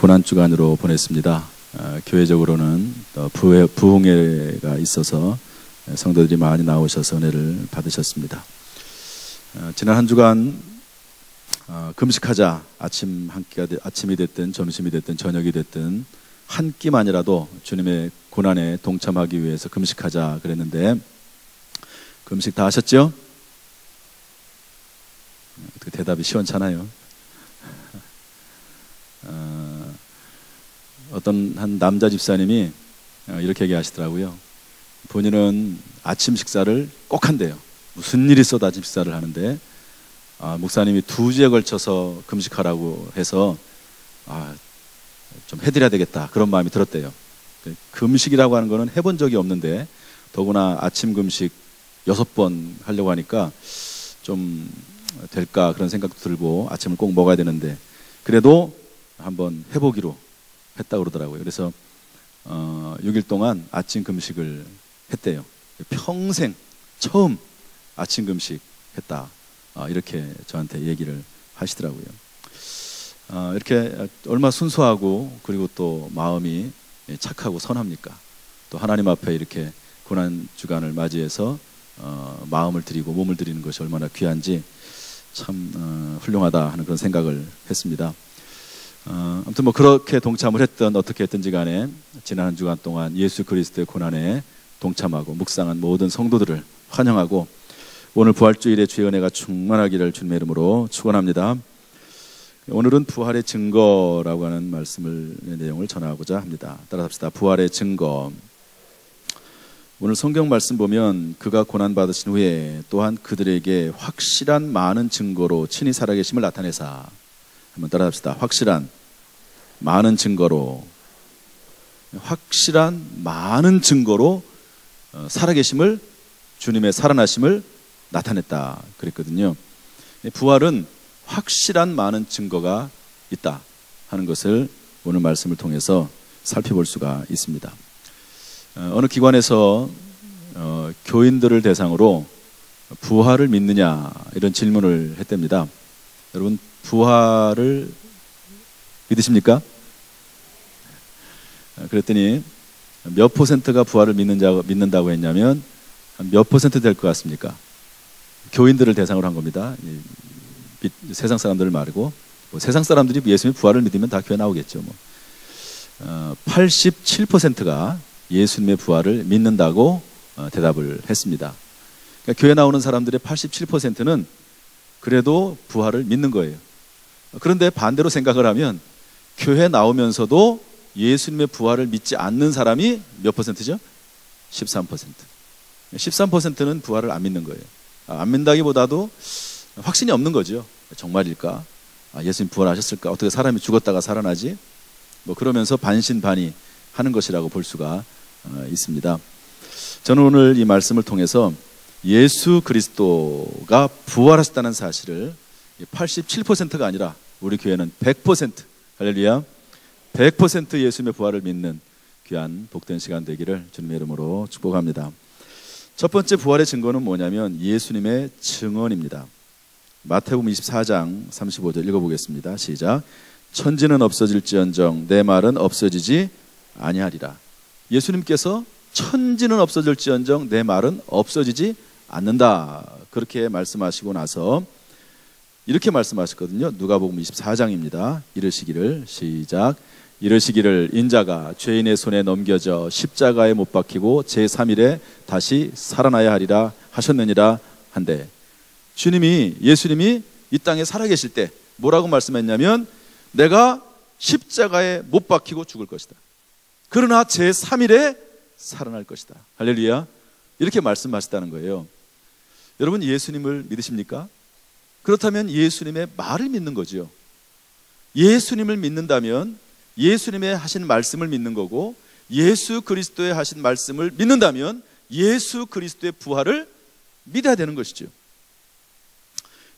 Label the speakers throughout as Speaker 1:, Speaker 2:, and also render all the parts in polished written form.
Speaker 1: 고난주간으로 보냈습니다. 교회적으로는 부흥회가 있어서 성도들이 많이 나오셔서 은혜를 받으셨습니다. 지난 한 주간 금식하자, 아침이 됐든 점심이 됐든 저녁이 됐든 한 끼만이라도 주님의 고난에 동참하기 위해서 금식하자 그랬는데, 금식 다 하셨죠? 대답이 시원찮아요. 어떤 한 남자 집사님이 이렇게 얘기하시더라고요. 본인은 아침 식사를 꼭 한대요. 무슨 일이 있어도 아침 식사를 하는데, 목사님이 2주에 걸쳐서 금식하라고 해서 좀 해드려야 되겠다, 그런 마음이 들었대요. 금식이라고 하는 거는 해본 적이 없는데, 더구나 아침 금식 6번 하려고 하니까 좀 될까 그런 생각도 들고, 아침을 꼭 먹어야 되는데 그래도 한번 해보기로 했다고 그러더라고요. 그래서 6일 동안 아침 금식을 했대요. 평생 처음 아침 금식 했다, 이렇게 저한테 얘기를 하시더라고요. 이렇게 얼마나 순수하고 그리고 또 마음이 착하고 선합니까? 또 하나님 앞에 이렇게 고난주간을 맞이해서 마음을 드리고 몸을 드리는 것이 얼마나 귀한지 참 훌륭하다 하는 그런 생각을 했습니다. 아무튼 뭐 그렇게 동참을 했던 어떻게 했든지 간에 지난 한 주간 동안 예수 그리스도의 고난에 동참하고 묵상한 모든 성도들을 환영하고, 오늘 부활주일에 주의 은혜가 충만하기를 주님의 이름으로 축원합니다. 오늘은 부활의 증거라고 하는 내용을 전하고자 합니다. 따라합시다. 부활의 증거. 오늘 성경 말씀 보면 그가 고난받으신 후에 또한 그들에게 확실한 많은 증거로 친히 살아계심을 나타내사. 한번 따라합시다. 확실한 많은 증거로, 확실한 많은 증거로 살아계심을, 주님의 살아나심을 나타냈다 그랬거든요. 부활은 확실한 많은 증거가 있다 하는 것을 오늘 말씀을 통해서 살펴볼 수가 있습니다. 어느 기관에서 교인들을 대상으로 부활을 믿느냐 이런 질문을 했답니다. 여러분, 부활을 믿으십니까? 그랬더니 몇 퍼센트가 부활을 믿는다고 했냐면 몇 퍼센트 될 것 같습니까? 교인들을 대상으로 한 겁니다. 세상 사람들을 말고, 세상 사람들이 예수님의 부활을 믿으면 다 교회 나오겠죠. 87%가 예수님의 부활을 믿는다고 대답을 했습니다. 그러니까 교회 나오는 사람들의 87%는 그래도 부활을 믿는 거예요. 그런데 반대로 생각을 하면 교회 나오면서도 예수님의 부활을 믿지 않는 사람이 몇 퍼센트죠? 13%. 13%는 부활을 안 믿는 거예요. 안 믿는다기보다도 확신이 없는 거죠. 정말일까? 예수님 부활하셨을까? 어떻게 사람이 죽었다가 살아나지? 그러면서 반신반의 하는 것이라고 볼 수가 있습니다. 저는 오늘 이 말씀을 통해서 예수 그리스도가 부활하셨다는 사실을 87%가 아니라 우리 교회는 100%, 할렐루야, 100% 예수님의 부활을 믿는 귀한 복된 시간 되기를 주님의 이름으로 축복합니다. 첫 번째 부활의 증거는 뭐냐면 예수님의 증언입니다. 마태복음 24장 35절 읽어보겠습니다. 시작. 천지는 없어질지언정 내 말은 없어지지 아니하리라. 예수님께서 천지는 없어질지언정 내 말은 없어지지 않는다, 그렇게 말씀하시고 나서 이렇게 말씀하셨거든요. 누가복음 24장입니다. 이르시기를, 시작. 이르시기를 인자가 죄인의 손에 넘겨져 십자가에 못 박히고 제3일에 다시 살아나야 하리라 하셨느니라 한데, 예수님이 이 땅에 살아계실 때 뭐라고 말씀했냐면 내가 십자가에 못 박히고 죽을 것이다, 그러나 제3일에 살아날 것이다, 할렐루야, 이렇게 말씀하셨다는 거예요. 여러분, 예수님을 믿으십니까? 그렇다면 예수님의 말을 믿는 거죠. 예수님을 믿는다면 예수님의 하신 말씀을 믿는 거고, 예수 그리스도의 하신 말씀을 믿는다면 예수 그리스도의 부활을 믿어야 되는 것이죠.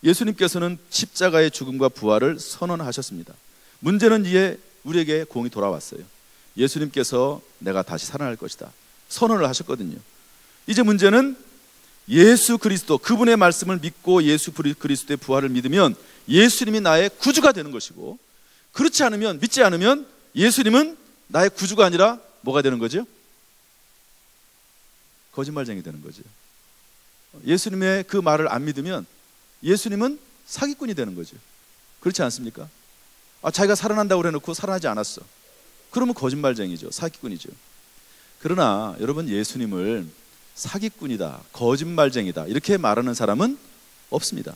Speaker 1: 예수님께서는 십자가의 죽음과 부활을 선언하셨습니다. 문제는 이에 우리에게 공이 돌아왔어요. 예수님께서 내가 다시 살아날 것이다 선언을 하셨거든요. 이제 문제는 예수 그리스도, 그분의 말씀을 믿고 예수 그리스도의 부활을 믿으면 예수님이 나의 구주가 되는 것이고, 그렇지 않으면, 믿지 않으면 예수님은 나의 구주가 아니라 뭐가 되는 거죠? 거짓말쟁이 되는 거죠. 예수님의 그 말을 안 믿으면 예수님은 사기꾼이 되는 거죠. 그렇지 않습니까? 자기가 살아난다고 그래놓고 살아나지 않았어. 그러면 거짓말쟁이죠. 사기꾼이죠. 그러나 여러분, 예수님을 사기꾼이다, 거짓말쟁이다 이렇게 말하는 사람은 없습니다.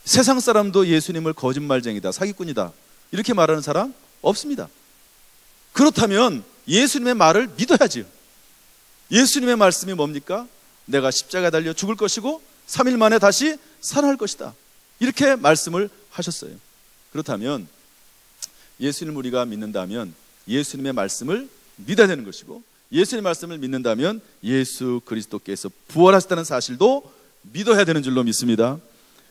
Speaker 1: 세상 사람도 예수님을 거짓말쟁이다, 사기꾼이다 이렇게 말하는 사람 없습니다. 그렇다면 예수님의 말을 믿어야지요. 예수님의 말씀이 뭡니까? 내가 십자가에 달려 죽을 것이고 3일 만에 다시 살아날 것이다, 이렇게 말씀을 하셨어요. 그렇다면 예수님을 우리가 믿는다면 예수님의 말씀을 믿어야 되는 것이고, 예수님의 말씀을 믿는다면 예수 그리스도께서 부활하셨다는 사실도 믿어야 되는 줄로 믿습니다.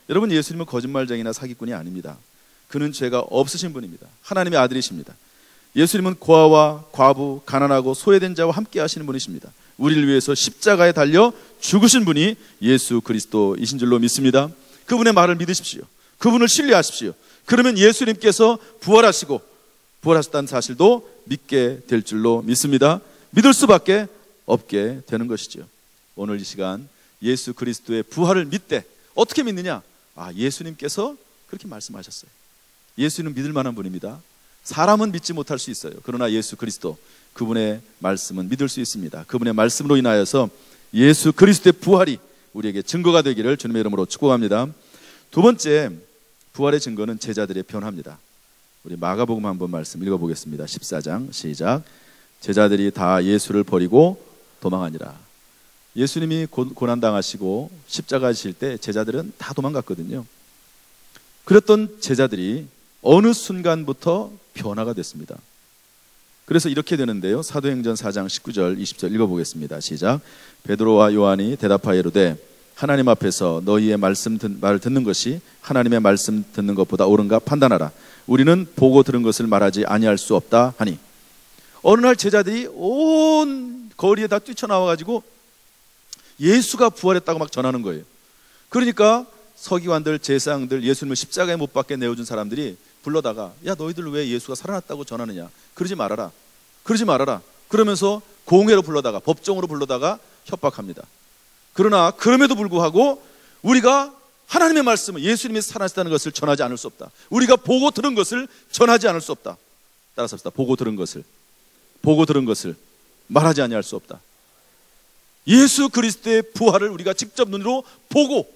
Speaker 1: 여러분, 예수님은 거짓말쟁이나 사기꾼이 아닙니다. 그는 죄가 없으신 분입니다. 하나님의 아들이십니다. 예수님은 고아와 과부, 가난하고 소외된 자와 함께 하시는 분이십니다. 우리를 위해서 십자가에 달려 죽으신 분이 예수 그리스도이신 줄로 믿습니다. 그분의 말을 믿으십시오. 그분을 신뢰하십시오. 그러면 예수님께서 부활하셨다는 사실도 믿게 될 줄로 믿습니다. 믿을 수밖에 없게 되는 것이죠. 오늘 이 시간 예수 그리스도의 부활을 믿되 어떻게 믿느냐? 예수님께서 그렇게 말씀하셨어요. 예수는 믿을 만한 분입니다. 사람은 믿지 못할 수 있어요. 그러나 예수 그리스도, 그분의 말씀은 믿을 수 있습니다. 그분의 말씀으로 인하여서 예수 그리스도의 부활이 우리에게 증거가 되기를 주님의 이름으로 축복합니다. 두 번째, 부활의 증거는 제자들의 변화입니다. 우리 마가복음 한번 말씀 읽어보겠습니다. 14장 시작. 제자들이 다 예수를 버리고 도망하니라. 예수님이 고난당하시고 십자가 지실 때 제자들은 다 도망갔거든요. 그랬던 제자들이 어느 순간부터 변화가 됐습니다. 그래서 이렇게 되는데요, 사도행전 4장 19절 20절 읽어보겠습니다. 시작. 베드로와 요한이 대답하여 이르되 하나님 앞에서 너희의 말을 듣는 것이 하나님의 말씀 듣는 것보다 옳은가 판단하라. 우리는 보고 들은 것을 말하지 아니할 수 없다 하니. 어느 날 제자들이 온 거리에 다 뛰쳐나와가지고 예수가 부활했다고 막 전하는 거예요. 그러니까 서기관들, 제사장들, 예수님을 십자가에 못 박게 내어준 사람들이 불러다가, 야, 너희들 왜 예수가 살아났다고 전하느냐? 그러지 말아라. 그러면서 공회로 불러다가, 법정으로 불러다가 협박합니다. 그러나 그럼에도 불구하고 우리가 하나님의 말씀을, 예수님이 살아나셨다는 것을 전하지 않을 수 없다. 우리가 보고 들은 것을 전하지 않을 수 없다. 따라서 합시다. 보고 들은 것을 말하지 아니할 수 없다. 예수 그리스도의 부활을 우리가 직접 눈으로 보고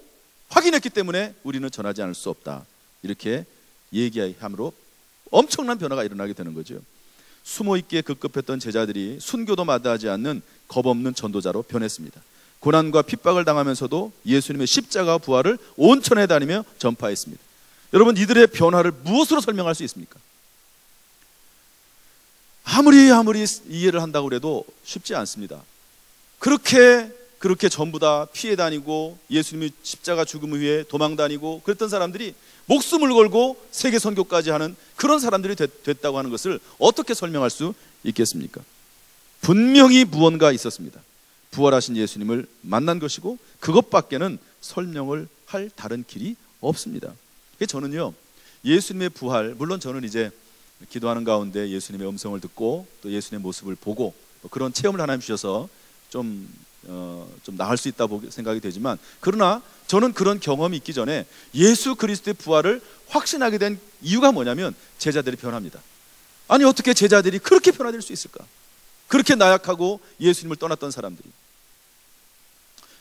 Speaker 1: 확인했기 때문에 우리는 전하지 않을 수 없다. 이렇게 얘기함으로 엄청난 변화가 일어나게 되는 거죠. 숨어있기에 급급했던 제자들이 순교도 마다하지 않는 겁없는 전도자로 변했습니다. 고난과 핍박을 당하면서도 예수님의 십자가 부활을 온 천에 다니며 전파했습니다. 여러분, 이들의 변화를 무엇으로 설명할 수 있습니까? 아무리 이해를 한다고 해도 쉽지 않습니다. 그렇게 전부 다 피해 다니고 예수님이 십자가 죽음 후에 도망 다니고 그랬던 사람들이 목숨을 걸고 세계 선교까지 하는 그런 사람들이 됐다고 하는 것을 어떻게 설명할 수 있겠습니까? 분명히 무언가 있었습니다. 부활하신 예수님을 만난 것이고 그것밖에는 설명을 할 다른 길이 없습니다. 저는요, 예수님의 부활, 물론 저는 이제 기도하는 가운데 예수님의 음성을 듣고 또 예수님의 모습을 보고 그런 체험을 하나님 주셔서 좀 나을 수 있다고 생각이 되지만, 그러나 저는 그런 경험이 있기 전에 예수 그리스도의 부활을 확신하게 된 이유가 뭐냐면 제자들이 변합니다. 아니, 어떻게 제자들이 그렇게 변화될 수 있을까? 그렇게 나약하고 예수님을 떠났던 사람들이.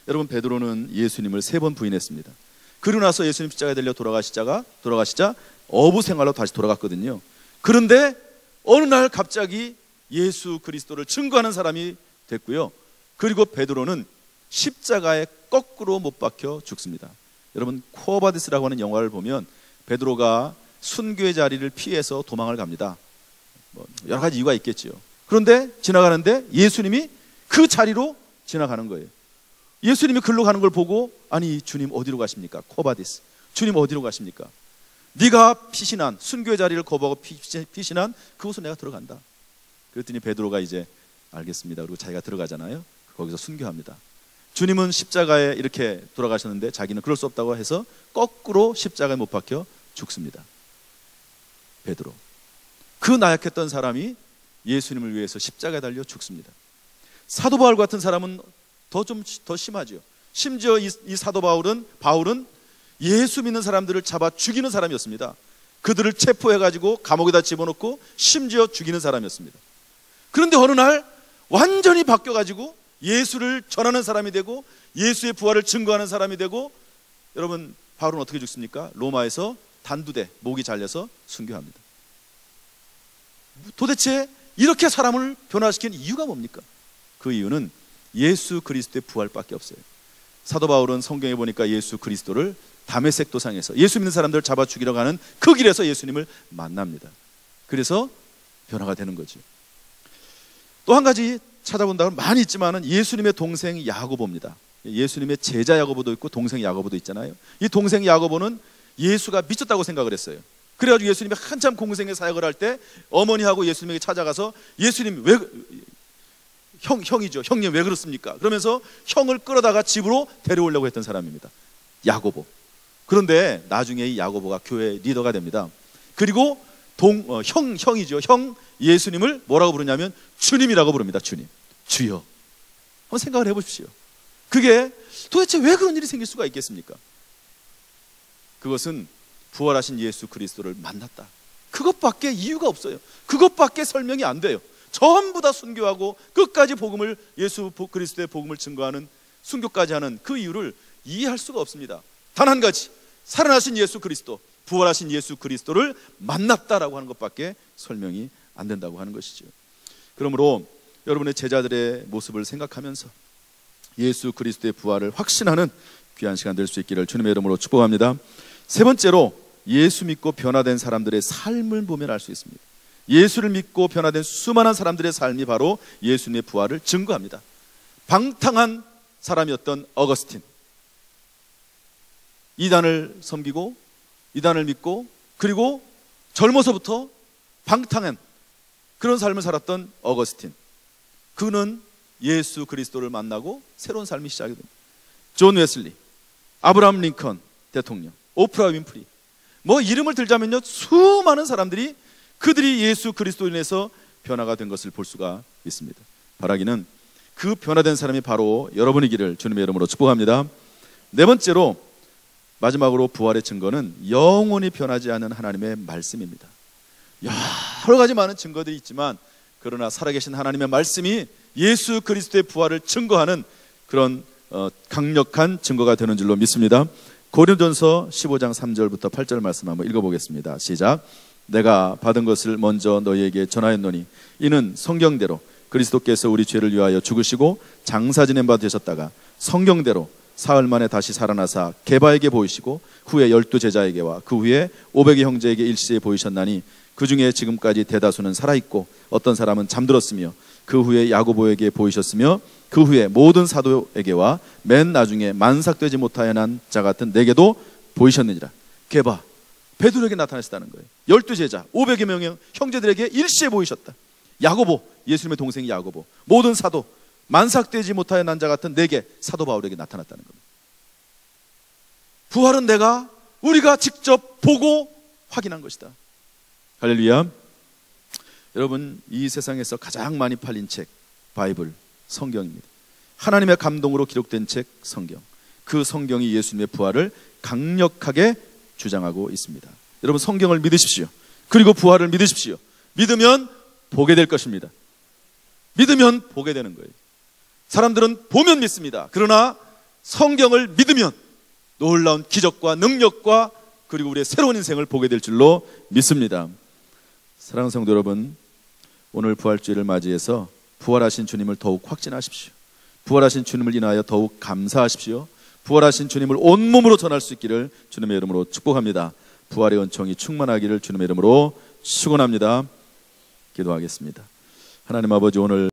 Speaker 1: 여러분, 베드로는 예수님을 3번 부인했습니다. 그러고 나서 예수님 십자가에 달려 돌아가시자 어부 생활로 다시 돌아갔거든요. 그런데 어느 날 갑자기 예수 그리스도를 증거하는 사람이 됐고요. 그리고 베드로는 십자가에 거꾸로 못 박혀 죽습니다. 여러분, 쿠어바디스라고 하는 영화를 보면 베드로가 순교의 자리를 피해서 도망을 갑니다. 여러 가지 이유가 있겠지요. 그런데 지나가는데 예수님이 그 자리로 지나가는 거예요. 예수님이 글로 가는 걸 보고, 아니, 주님 어디로 가십니까? 쿠어바디스, 주님 어디로 가십니까? 네가 피신한, 순교의 자리를 거부하고 피신한 그곳으로 내가 들어간다. 그랬더니 베드로가 이제 알겠습니다. 그리고 자기가 들어가잖아요. 거기서 순교합니다. 주님은 십자가에 이렇게 돌아가셨는데 자기는 그럴 수 없다고 해서 거꾸로 십자가에 못 박혀 죽습니다. 베드로. 그 나약했던 사람이 예수님을 위해서 십자가에 달려 죽습니다. 사도 바울 같은 사람은 더 심하죠. 심지어 이 사도 바울은 예수 믿는 사람들을 잡아 죽이는 사람이었습니다. 그들을 체포해가지고 감옥에다 집어넣고 심지어 죽이는 사람이었습니다. 그런데 어느 날 완전히 바뀌어가지고 예수를 전하는 사람이 되고 예수의 부활을 증거하는 사람이 되고, 여러분 바울은 어떻게 죽습니까? 로마에서 단두대, 목이 잘려서 순교합니다. 도대체 이렇게 사람을 변화시킨 이유가 뭡니까? 그 이유는 예수 그리스도의 부활밖에 없어요. 사도 바울은 성경에 보니까 예수 그리스도를 다메섹 도상에서 예수 믿는 사람들을 잡아 죽이러 가는 그 길에서 예수님을 만납니다. 그래서 변화가 되는 거죠. 또 한 가지 찾아본다면 많이 있지만은 예수님의 동생 야고보입니다. 예수님의 제자 야고보도 있고 동생 야고보도 있잖아요. 이 동생 야고보는 예수가 미쳤다고 생각을 했어요. 그래가지고 예수님이 한참 공생의 사역을 할 때 어머니하고 예수님에게 찾아가서 예수님 형님 왜 그렇습니까? 그러면서 형을 끌어다가 집으로 데려오려고 했던 사람입니다. 야고보. 그런데 나중에 이 야고보가 교회 리더가 됩니다. 그리고 형이죠. 형 예수님을 뭐라고 부르냐면 주님이라고 부릅니다. 주님, 주여. 한번 생각을 해보십시오. 그게 도대체 왜 그런 일이 생길 수가 있겠습니까? 그것은 부활하신 예수 그리스도를 만났다. 그것밖에 이유가 없어요. 그것밖에 설명이 안 돼요. 전부 다 순교하고 끝까지 복음을, 예수 그리스도의 복음을 증거하는, 순교까지 하는 그 이유를 이해할 수가 없습니다. 단 한 가지, 살아나신 예수 그리스도, 부활하신 예수 그리스도를 만났다라고 하는 것밖에 설명이 안 된다고 하는 것이죠. 그러므로 여러분의 제자들의 모습을 생각하면서 예수 그리스도의 부활을 확신하는 귀한 시간 될 수 있기를 주님의 이름으로 축복합니다. 세 번째로, 예수 믿고 변화된 사람들의 삶을 보면 알 수 있습니다. 예수를 믿고 변화된 수많은 사람들의 삶이 바로 예수님의 부활을 증거합니다. 방탕한 사람이었던 어거스틴, 이단을 섬기고 이단을 믿고 그리고 젊어서부터 방탕한 그런 삶을 살았던 어거스틴, 그는 예수 그리스도를 만나고 새로운 삶이 시작이 됩니다. 존 웨슬리, 아브라함 링컨 대통령, 오프라 윈프리, 뭐 이름을 들자면요, 수많은 사람들이 그들이 예수 그리스도로 인해서 변화가 된 것을 볼 수가 있습니다. 바라기는 그 변화된 사람이 바로 여러분이기를 주님의 이름으로 축복합니다. 네 번째로, 마지막으로 부활의 증거는 영원히 변하지 않는 하나님의 말씀입니다. 여러 가지 많은 증거들이 있지만 그러나 살아계신 하나님의 말씀이 예수 그리스도의 부활을 증거하는 그런 강력한 증거가 되는 줄로 믿습니다. 고린도전서 15장 3절부터 8절 말씀 한번 읽어보겠습니다. 시작. 내가 받은 것을 먼저 너희에게 전하였노니 이는 성경대로 그리스도께서 우리 죄를 위하여 죽으시고 장사 지낸 바 되셨다가 성경대로 사흘 만에 다시 살아나사 게바에게 보이시고 후에 12제자에게와 그 후에 500의 형제에게 일시에 보이셨나니 그 중에 지금까지 대다수는 살아있고 어떤 사람은 잠들었으며 그 후에 야고보에게 보이셨으며 그 후에 모든 사도에게와 맨 나중에 만삭되지 못하여 난 자 같은 내게도 보이셨느니라. 게바, 베드로에게 나타나셨다는 거예요. 12제자, 500여 명의 형제들에게 일시에 보이셨다. 야고보, 예수님의 동생 야고보, 모든 사도, 만삭되지 못하여 난 자 같은 내게, 사도 바울에게 나타났다는 겁니다. 부활은 우리가 직접 보고 확인한 것이다. 할렐루야. 여러분, 이 세상에서 가장 많이 팔린 책, 바이블, 성경입니다. 하나님의 감동으로 기록된 책, 성경. 그 성경이 예수님의 부활을 강력하게 주장하고 있습니다. 여러분, 성경을 믿으십시오. 그리고 부활을 믿으십시오. 믿으면 보게 될 것입니다. 믿으면 보게 되는 거예요. 사람들은 보면 믿습니다. 그러나 성경을 믿으면 놀라운 기적과 능력과 그리고 우리의 새로운 인생을 보게 될 줄로 믿습니다. 사랑하는 성도 여러분, 오늘 부활주일을 맞이해서 부활하신 주님을 더욱 확진하십시오. 부활하신 주님을 인하여 더욱 감사하십시오. 부활하신 주님을 온몸으로 전할 수 있기를 주님의 이름으로 축복합니다. 부활의 은총이 충만하기를 주님의 이름으로 축원합니다. 기도하겠습니다. 하나님 아버지, 오늘